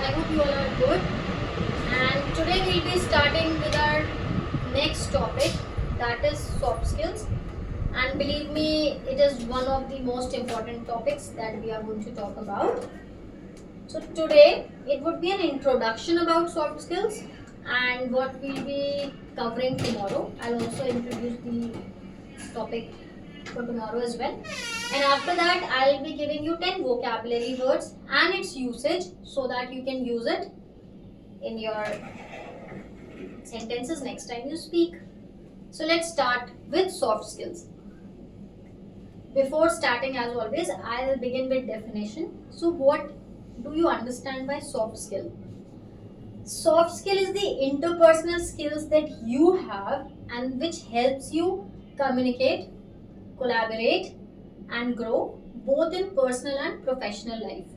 I hope you all are good. And today we'll be starting with our next topic, that is soft skills. And believe me, it is one of the most important topics that we are going to talk about. So today it would be an introduction about soft skills and what we'll be covering tomorrow. I'll also introduce the topic for tomorrow as well. And after that, I'll be giving you 10 vocabulary words and its usage so that you can use it in your sentences next time you speak. So let's start with soft skills. Before starting, as always, I'll begin with definition. So what do you understand by soft skill? Soft skill is the interpersonal skills that you have and which helps you communicate, collaborate and grow both in personal and professional life.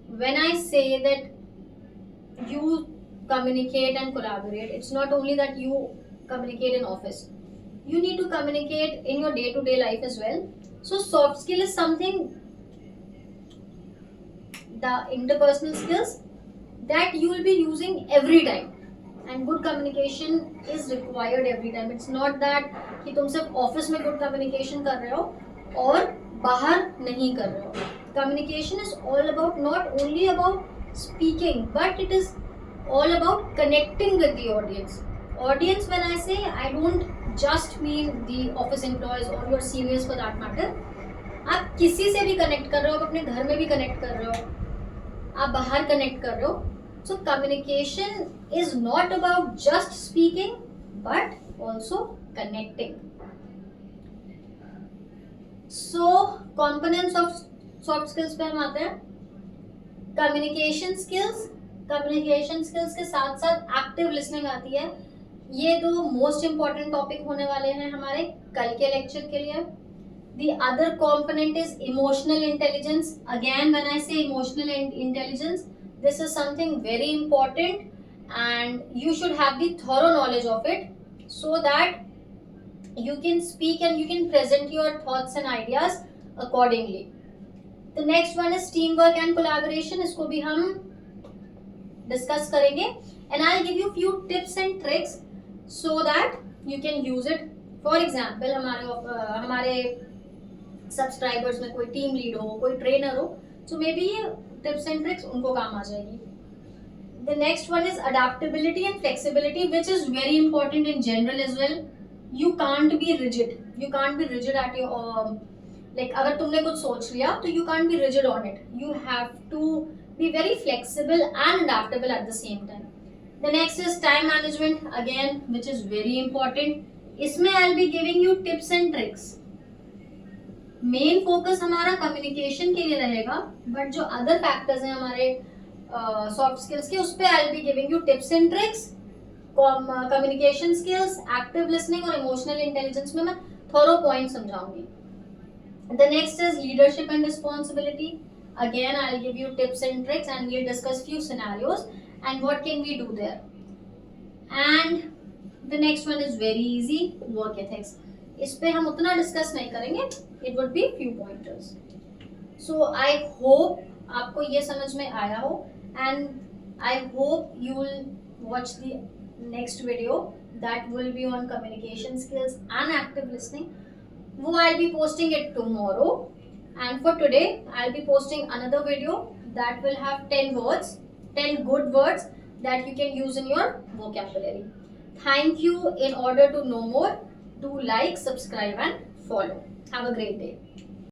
When I say that you communicate and collaborate, it's not only that you communicate in office. You need to communicate in your day-to-day life as well. So soft skill is something, the interpersonal skills that you will be using every time. And good communication is required every time. It's not that कि तुम सिर्फ office में good communication कर रहे हो और बाहर नहीं कर रहे हो. Communication is all about not only about speaking, but it is all about connecting with the audience. Audience, when I say, I don't just mean the office employees or your seniors for that matter. आप किसी से भी connect कर रहे हो, आप अपने घर में भी कनेक्ट कर रहे हो, आप बाहर कनेक्ट कर रहे हो. So communication is not about just speaking, but also connecting. So components of soft skills पे हम आते हैं. Communication skills के साथ साथ active listening आती है. ये दो most important topic होने वाले हैं हमारे कल के lecture के लिए. The other component is emotional intelligence. Again, when I say emotional intelligence, this is something very important and you should have the thorough knowledge of it so that you can speak and you can present your thoughts and ideas accordingly. The next one is teamwork and collaboration. इसको भी हम discuss करेंगे and I'll give you few tips and tricks so that you can use it. For example, हमारे subscribers में कोई team lead हो, कोई trainer हो, so maybe tips and tricks उनको काम आ जाएगी. The next one is adaptability and flexibility, which is very important in general as well. You can't be rigid. You can't be rigid at your like अगर तुमने कुछ सोच लिया तो you can't be rigid on it. You have to be very flexible and adaptable at the same time. The next is time management, again, which is very important. इसमें I'll be giving you tips and tricks. Main focus हमारा communication के लिए रहेगा, but जो other factors हैं हमारे soft skills के, उस पे I will be giving you tips and tricks. Communication skills, active listening और इमोशनल इंटेलिजेंस में मैं थोरो पॉइंट समझाऊंगी. The next is leadership and responsibility. Again I will give you tips and tricks and we will discuss few scenarios and what can we do there. And the next one is very easy, work ethics. इस पे हम उतना discuss नहीं करेंगे, it would be few pointers. So I hope आपको ये समझ में आया हो and I hope you will watch the next video that will be on communication skills and active listening. वो I be posting it tomorrow and for today I be posting another video that will have 10 good words that you can use in your vocabulary. Thank you. In order to know more, do like, subscribe and follow. Have a great day.